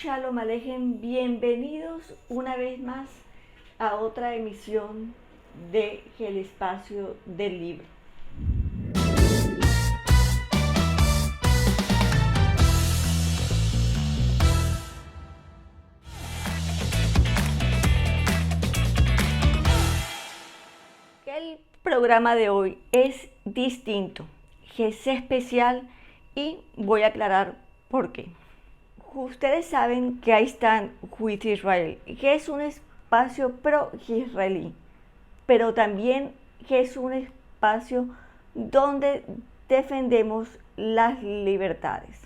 Shalom Alejem, bienvenidos una vez más a otra emisión de El Espacio del Libro. El programa de hoy es distinto, es especial y voy a aclarar por qué. Ustedes saben que ahí están with Israel, que es un espacio pro-israelí, pero también que es un espacio donde defendemos las libertades.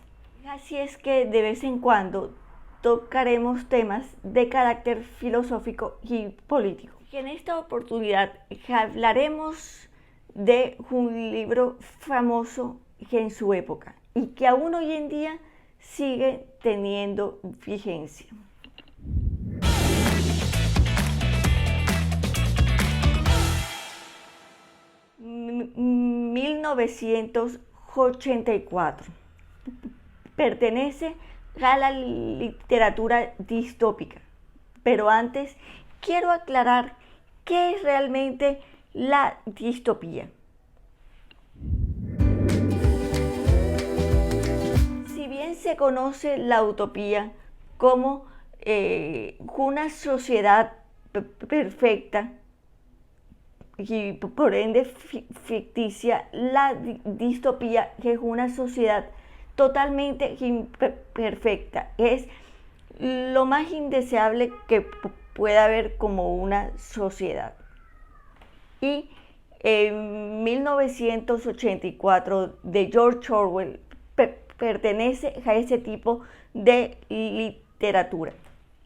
Así es que de vez en cuando tocaremos temas de carácter filosófico y político. Y en esta oportunidad hablaremos de un libro famoso en su época y que aún hoy en día sigue teniendo vigencia. En 1984 pertenece a la literatura distópica, pero antes quiero aclarar qué es realmente la distopía. Si bien se conoce la utopía como una sociedad perfecta y por ende ficticia, la distopía es una sociedad totalmente imperfecta, es lo más indeseable que pueda haber como una sociedad. Y en 1984 de George Orwell pertenece a ese tipo de literatura.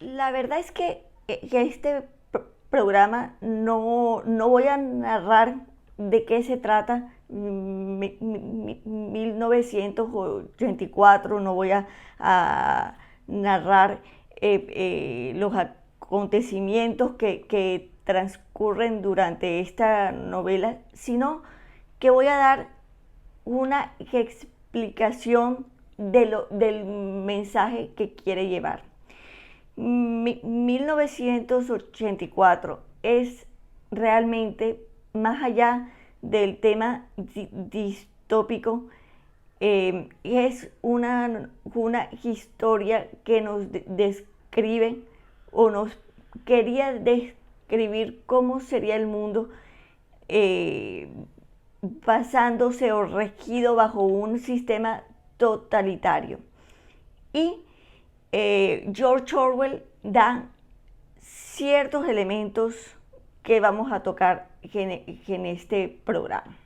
La verdad es que este programa no voy a narrar de qué se trata 1984, no voy a narrar los acontecimientos que transcurren durante esta novela, sino que voy a dar una explicación del mensaje que quiere llevar. 1984 es realmente, más allá del tema distópico, es una historia que nos describe o nos quería describir cómo sería el mundo basándose o regido bajo un sistema totalitario. Y George Orwell da ciertos elementos que vamos a tocar en este programa.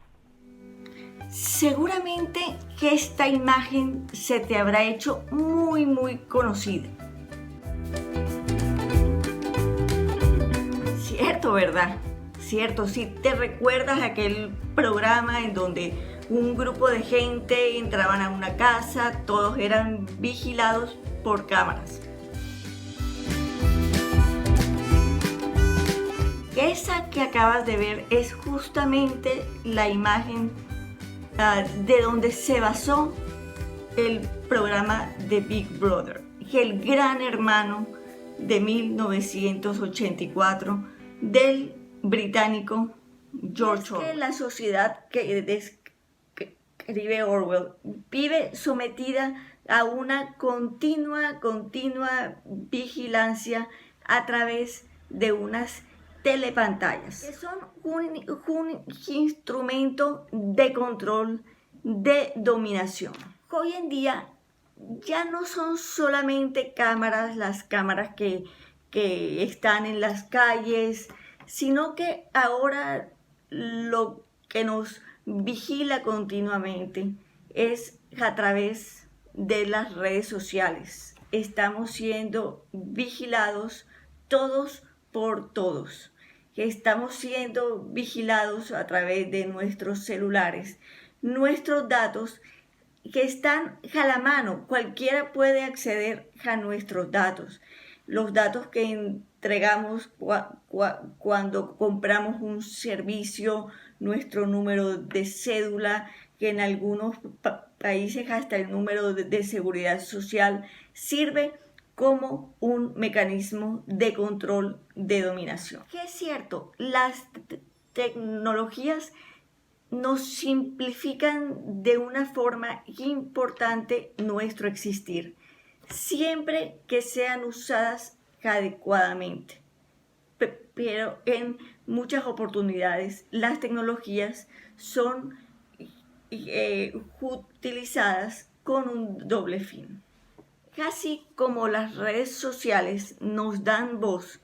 Seguramente que esta imagen se te habrá hecho muy conocida. Cierto, ¿verdad? Cierto, si te recuerdas aquel programa en donde un grupo de gente entraban a una casa, todos eran vigilados por cámaras. Esa que acabas de ver es justamente la imagen de donde se basó el programa de Big Brother, el Gran Hermano de 1984 del británico George Orwell. La sociedad que describe Orwell vive sometida a una continua vigilancia a través de unas telepantallas, que son un instrumento de control, de dominación. Hoy en día ya no son solamente cámaras, las cámaras que están en las calles, sino que ahora lo que nos vigila continuamente es a través de las redes sociales. Estamos siendo vigilados todos por todos. Estamos siendo vigilados a través de nuestros celulares, nuestros datos que están a la mano. Cualquiera puede acceder a nuestros datos. Los datos que entregamos cuando compramos un servicio, nuestro número de cédula, que en algunos países hasta el número de seguridad social, sirve como un mecanismo de control de dominación. Que es cierto, las tecnologías nos simplifican de una forma importante nuestro existir, siempre que sean usadas adecuadamente. Pero en muchas oportunidades las tecnologías son utilizadas con un doble fin. Así como las redes sociales nos dan voz,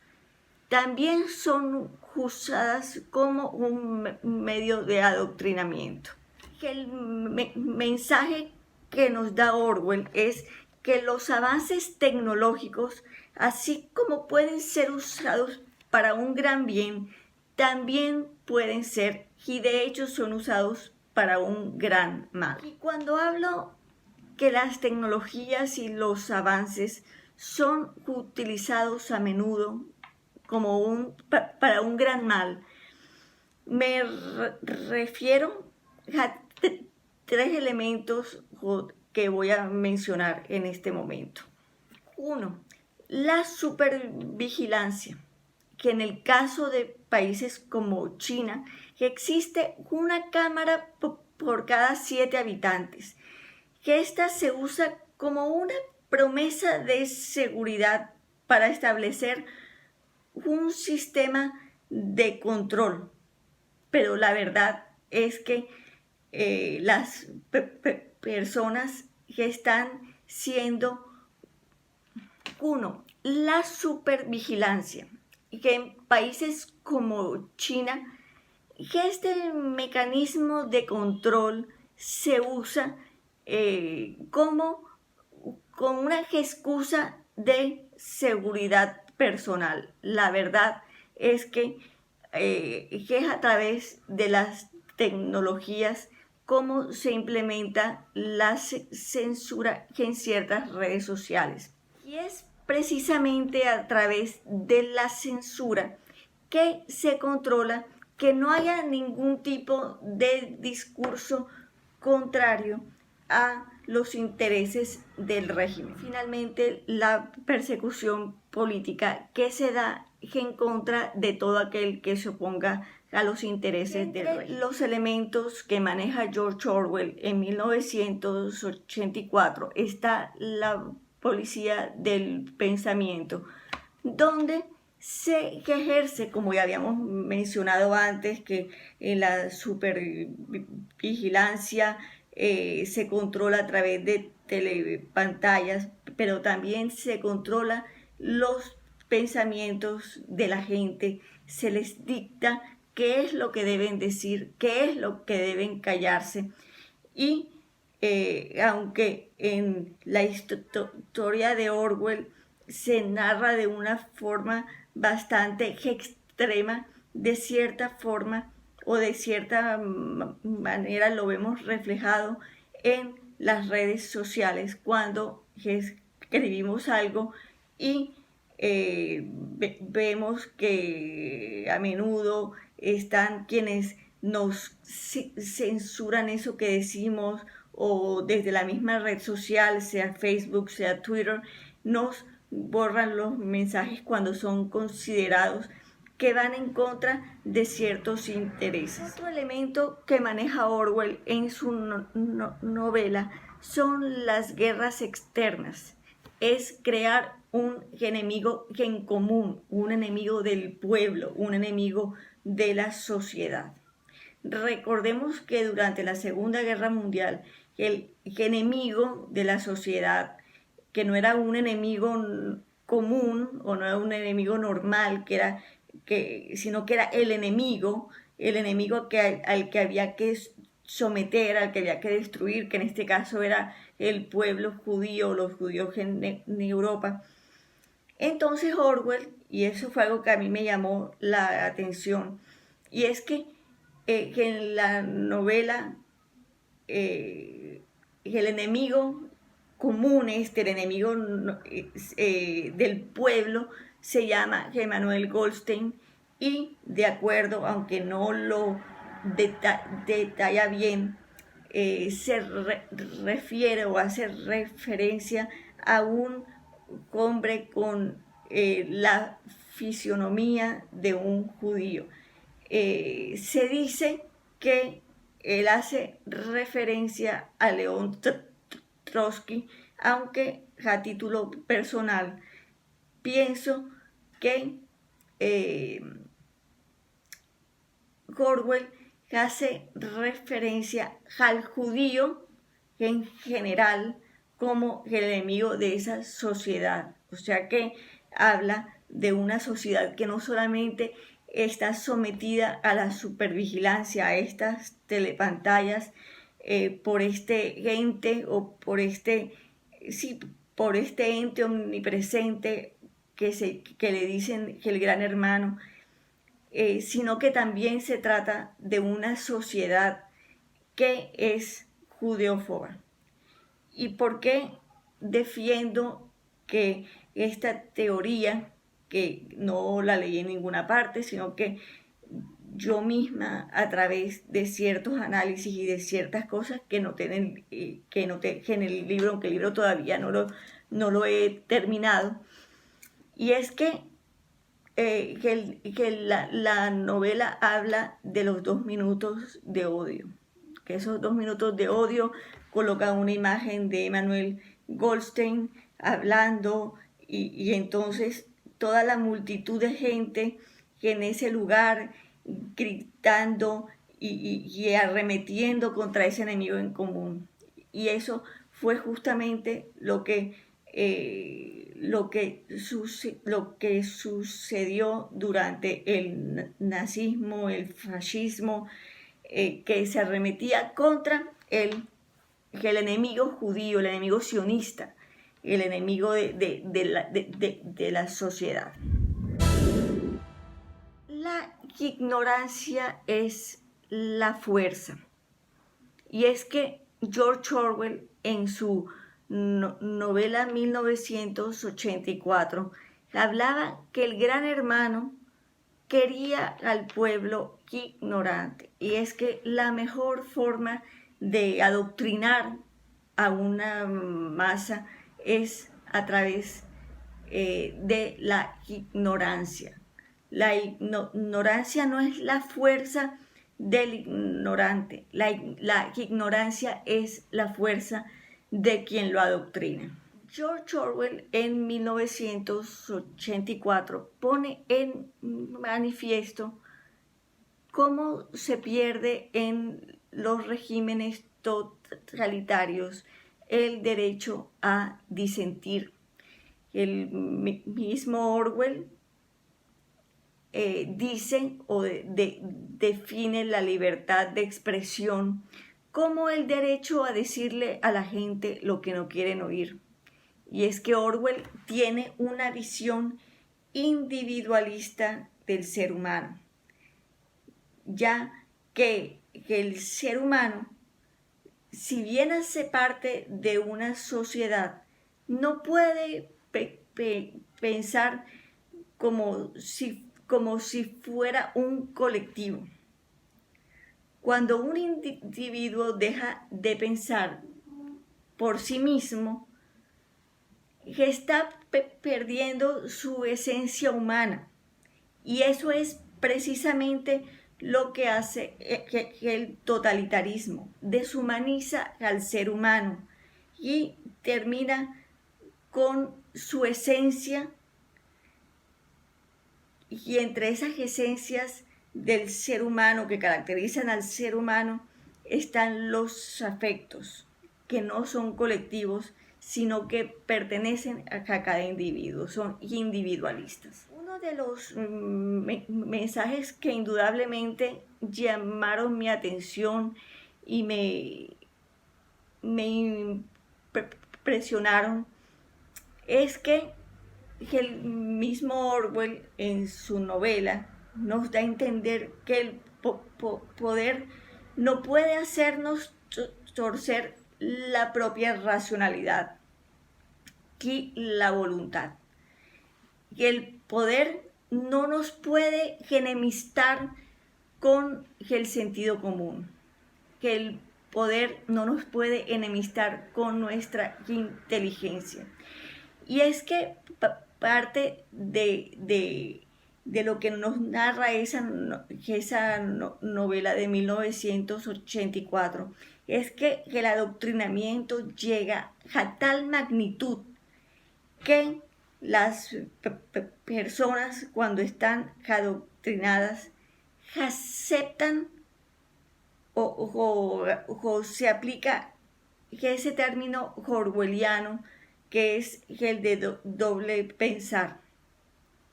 también son usadas como un medio de adoctrinamiento. El mensaje que nos da Orwell es que los avances tecnológicos, así como pueden ser usados para un gran bien, también pueden ser, y de hecho son usados para un gran mal. Y cuando hablo que las tecnologías y los avances son utilizados a menudo como para un gran mal, me refiero a tres elementos que voy a mencionar en este momento. Uno, la supervigilancia, que en el caso de países como China existe una cámara por cada 7 habitantes, que ésta se usa como una promesa de seguridad para establecer un sistema de control. Pero la verdad es que las personas que están siendo, uno, la supervigilancia, que en países como China, que este mecanismo de control se usa como con una excusa de seguridad personal. La verdad es que es a través de las tecnologías cómo se implementa la censura en ciertas redes sociales. Y es precisamente a través de la censura que se controla que no haya ningún tipo de discurso contrario a los intereses del régimen. Finalmente, la persecución política que se da en contra de todo aquel que se oponga a los intereses del régimen. Los elementos que maneja George Orwell en 1984 está la policía del pensamiento, donde se ejerce, como ya habíamos mencionado antes, que en la supervigilancia se controla a través de telepantallas, pero también se controla los pensamientos de la gente, se les dicta qué es lo que deben decir, qué es lo que deben callarse. Y aunque en la historia de Orwell se narra de una forma bastante extrema, de cierta forma o de cierta manera lo vemos reflejado en las redes sociales cuando escribimos algo y vemos que a menudo están quienes nos censuran eso que decimos, o desde la misma red social, sea Facebook, sea Twitter, nos borran los mensajes cuando son considerados que van en contra de ciertos intereses. Otro elemento que maneja Orwell en su novela son las guerras externas. Es crear un enemigo en común, un enemigo del pueblo, un enemigo de la sociedad. Recordemos que durante la Segunda Guerra Mundial, el enemigo de la sociedad, que no era un enemigo común o no era un enemigo normal, sino que era el enemigo al que había que someter, al que había que destruir, que en este caso era el pueblo judío, los judíos en Europa. Entonces Orwell, y eso fue algo que a mí me llamó la atención, y es que en la novela el enemigo común, el enemigo del pueblo, se llama Emanuel Goldstein, y de acuerdo, aunque no lo detalla bien, se refiere o hace referencia a un hombre con la fisionomía de un judío. Se dice que él hace referencia a León Trotsky, aunque a título personal pienso que Orwell hace referencia al judío en general como el enemigo de esa sociedad. O sea que habla de una sociedad que no solamente está sometida a la supervigilancia, a estas telepantallas, por este ente o por este, sí, por este ente omnipresente que le dicen que el gran hermano, sino que también se trata de una sociedad que es judeófoba. ¿Y por qué defiendo que esta teoría, que no la leí en ninguna parte, sino que yo misma a través de ciertos análisis y de ciertas cosas que noté en el libro, aunque el libro todavía no lo he terminado, y es que la novela habla de los 2 minutos de odio, que esos 2 minutos de odio colocan una imagen de Emmanuel Goldstein hablando y entonces toda la multitud de gente que en ese lugar gritando y arremetiendo contra ese enemigo en común. Y eso fue justamente lo que sucedió durante el nazismo, el fascismo, que se arremetía contra el enemigo judío, el enemigo sionista, el enemigo de la sociedad. La ignorancia es la fuerza. Y es que George Orwell en su novela 1984 hablaba que el gran hermano quería al pueblo ignorante. Y es que la mejor forma de adoctrinar a una masa es a través de la ignorancia. La ignorancia no es la fuerza del ignorante, la ignorancia es la fuerza de quien lo adoctrina. George Orwell en 1984 pone en manifiesto cómo se pierde en los regímenes totalitarios el derecho a disentir. El mismo Orwell dice o define la libertad de expresión como el derecho a decirle a la gente lo que no quieren oír. Y es que Orwell tiene una visión individualista del ser humano, ya que el ser humano, si bien hace parte de una sociedad, no puede pensar como si fuera un colectivo. Cuando un individuo deja de pensar por sí mismo, está perdiendo su esencia humana. Y eso es precisamente lo que hace el totalitarismo. Deshumaniza al ser humano y termina con su esencia. Y entre esas esencias del ser humano que caracterizan al ser humano están los afectos, que no son colectivos, sino que pertenecen a cada individuo, son individualistas. Uno de los mensajes que indudablemente llamaron mi atención y me impresionaron es que el mismo Orwell en su novela nos da a entender que el poder no puede hacernos torcer la propia racionalidad y la voluntad. Y el poder no nos puede enemistar con el sentido común, que el poder no nos puede enemistar con nuestra inteligencia. Y es que parte de lo que nos narra esa novela de 1984 es que el adoctrinamiento llega a tal magnitud que las personas cuando están adoctrinadas aceptan o se aplica ese término orwelliano que es el de doble pensar,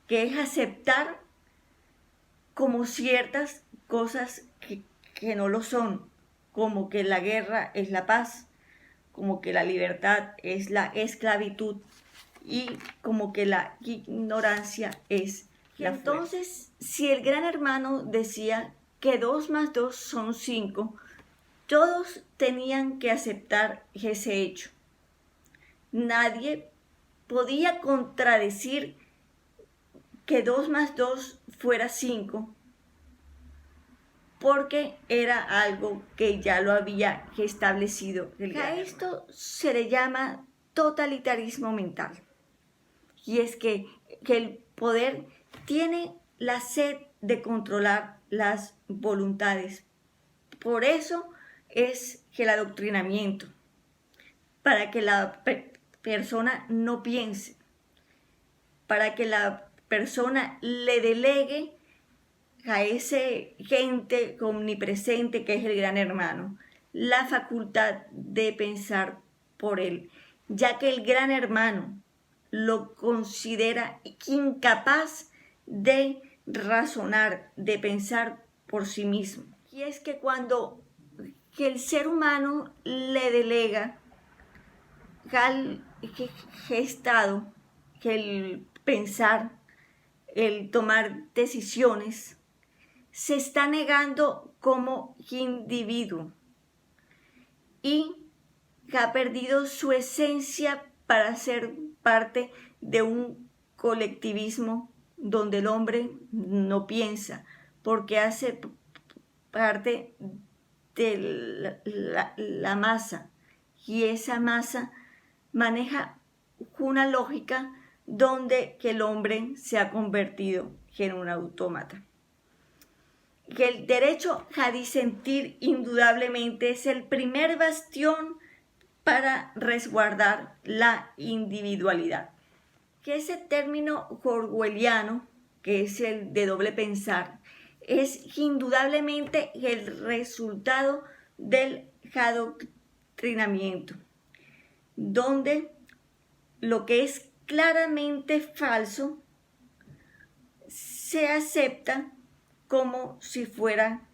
que es aceptar como ciertas cosas que no lo son, como que la guerra es la paz, como que la libertad es la esclavitud y como que la ignorancia es la fuerza. Entonces, si el Gran Hermano decía que 2 más 2 son 5, todos tenían que aceptar ese hecho. Nadie podía contradecir que 2 más 2 fuera 5, porque era algo que ya lo había establecido. A esto se le llama totalitarismo mental. Y es que el poder tiene la sed de controlar las voluntades. Por eso es que el adoctrinamiento, para que la persona no piense, para que la persona le delegue a ese ente omnipresente que es el Gran Hermano la facultad de pensar por él, ya que el Gran Hermano lo considera incapaz de razonar, de pensar por sí mismo. Y es que cuando el ser humano le delega al estado, el pensar, el tomar decisiones, se está negando como individuo y ha perdido su esencia para ser parte de un colectivismo donde el hombre no piensa, porque hace parte de la masa, y esa masa maneja una lógica donde que el hombre se ha convertido en un autómata. Que el derecho a disentir indudablemente es el primer bastión para resguardar la individualidad. Que ese término orwelliano, que es el de doble pensar, es indudablemente el resultado del adoctrinamiento, donde lo que es claramente falso se acepta como si fuera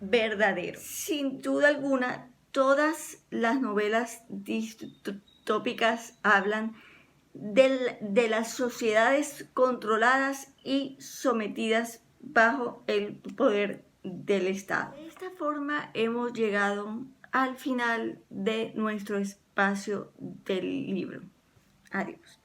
verdadero. Sin duda alguna, todas las novelas distópicas hablan de las sociedades controladas y sometidas bajo el poder del Estado. De esta forma hemos llegado al final de nuestro espacio del libro. Adiós.